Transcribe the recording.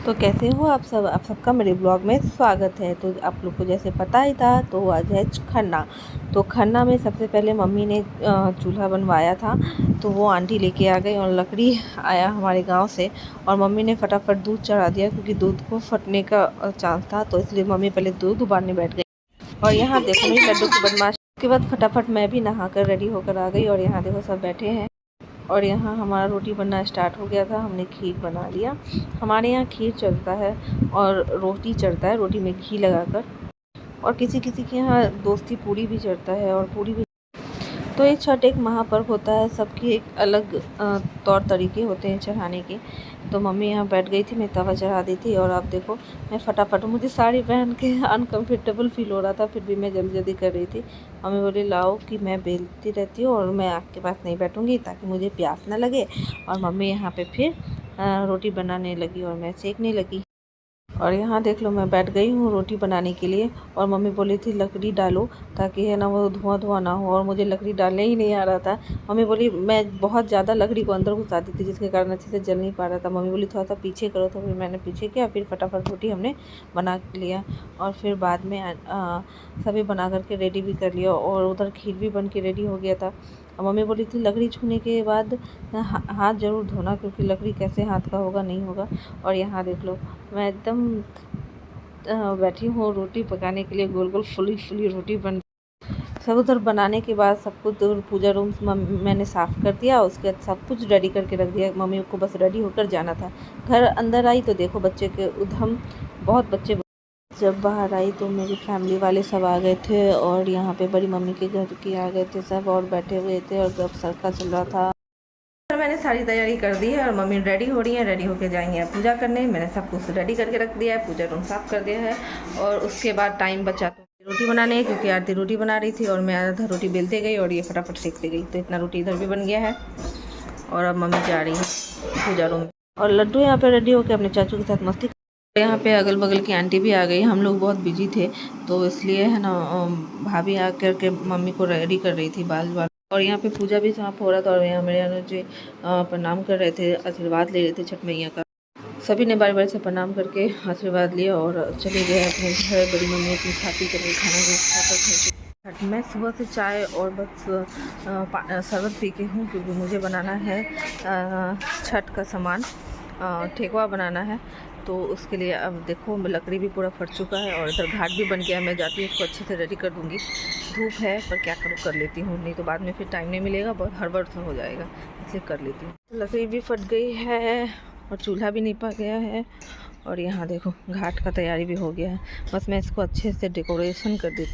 तो कैसे हो आप सब? आप सबका मेरे ब्लॉग में स्वागत है। तो आप लोग को जैसे पता ही था, तो आज है खन्ना। तो खन्ना में सबसे पहले मम्मी ने चूल्हा बनवाया था। तो वो आंटी लेके आ गई और लकड़ी आया हमारे गांव से, और मम्मी ने फटाफट दूध चढ़ा दिया क्योंकि दूध को फटने का चांस था। तो इसलिए मम्मी पहले दूध उबालने बैठ गई। और यहाँ देखो मेरी लड्डू की बदमाश के बाद फटाफट मैं भी नहा कर रेडी होकर आ गई। और यहाँ देखो सब बैठे हैं। और यहाँ हमारा रोटी बनना स्टार्ट हो गया था। हमने खीर बना लिया। हमारे यहाँ खीर चलता है और रोटी चढ़ता है, रोटी में घी लगाकर। और किसी किसी के यहाँ दोस्ती पूड़ी भी चढ़ता है और पूड़ी भी। तो ये छठ एक महापर्व होता है, सबकी एक अलग तौर तरीके होते हैं चढ़ाने के। तो मम्मी यहाँ बैठ गई थी, मैं तवा चढ़ा दी थी। और आप देखो मैं फटाफट, मुझे साड़ी पहन के अनकम्फर्टेबल फील हो रहा था, फिर भी मैं जल्दी जल्दी कर रही थी। मम्मी बोली लाओ कि मैं बेलती रहती हूँ और मैं आपके पास नहीं बैठूँगी ताकि मुझे प्यास ना लगे। और मम्मी यहाँ पे फिर रोटी बनाने लगी और मैं सेकने लगी। और यहाँ देख लो मैं बैठ गई हूँ रोटी बनाने के लिए। और मम्मी बोली थी लकड़ी डालो ताकि है ना वो धुआं धुआं ना हो, और मुझे लकड़ी डालने ही नहीं आ रहा था। मम्मी बोली, मैं बहुत ज़्यादा लकड़ी को अंदर घुसा दी थी जिसके कारण अच्छे से जल नहीं पा रहा था। मम्मी बोली थोड़ा सा पीछे करो, तो फिर मैंने पीछे किया, फिर फटाफट रोटी हमने बना लिया। और फिर बाद में सभी बना करके रेडी भी कर लिया, और उधर खीर भी बन के रेडी हो गया था। और मम्मी बोली थी लकड़ी छूने के बाद हाथ ज़रूर धोना, क्योंकि लकड़ी कैसे हाथ का होगा, नहीं होगा। और यहाँ देख लो मैं एकदम बैठी हूँ रोटी पकाने के लिए। गोल गोल फुली फुली रोटी बन सब उधर बनाने के बाद सब कुछ पूजा रूम मैंने साफ़ कर दिया। उसके बाद सब कुछ रेडी करके रख दिया। मम्मी को बस रेडी होकर जाना था। घर अंदर आई तो देखो बच्चे के उधम, बहुत बच्चे। जब बाहर आई तो मेरी फैमिली वाले सब आ गए थे, और यहाँ पे बड़ी मम्मी के घर के आ गए थे सब, और बैठे हुए थे और गप सड़का चल रहा था। मैंने सारी तैयारी कर दी है और मम्मी रेडी हो रही है, रेडी होके जाएंगे अब पूजा करने। मैंने सब कुछ रेडी करके रख दिया है, पूजा रूम साफ कर दिया है। और उसके बाद टाइम बचा तो रोटी बनाने है, क्योंकि आरती रोटी बना रही थी और मैं आधा रोटी बेलते गई और ये फटाफट सेकते गई। तो इतना रोटी इधर भी बन गया है। और अब मम्मी जा रही है पूजा रूम। और लड्डू यहाँ पे रेडी होकर अपने चाचू के साथ मस्ती। यहाँ पे अगल बगल की आंटी भी आ गई। हम लोग बहुत बिजी थे तो इसलिए है ना भाभी आ करके मम्मी को रेडी कर रही थी बाल बाल। और यहाँ पे पूजा भी साफ हो रहा था, और यहाँ मेरे अनुज जी प्रणाम कर रहे थे, आशीर्वाद ले रहे थे छठ मैया का। सभी ने बारी बारी से प्रणाम करके आशीर्वाद लिया और चले गए अपने घर। बड़ी मम्मी अपनी खाती कर रही खाना खाकर घर। मैं सुबह से चाय और बस शरबत पी के हूँ, क्योंकि मुझे बनाना है छठ का सामान, ठेकुआ बनाना है। तो उसके लिए अब देखो लकड़ी भी पूरा फट चुका है और इधर घाट भी बन गया है। मैं जाती हूँ उसको अच्छे से रेडी कर दूँगी। धूप है पर क्या करूँ, कर लेती हूँ, नहीं तो बाद में फिर टाइम नहीं मिलेगा, बहुत हड़बड़ सा हो जाएगा, इसलिए कर लेती हूँ। लकड़ी भी फट गई है और चूल्हा भी निपा गया है। और यहाँ देखो घाट का तैयारी भी हो गया है, बस मैं इसको अच्छे से डेकोरेशन कर देती हूँ।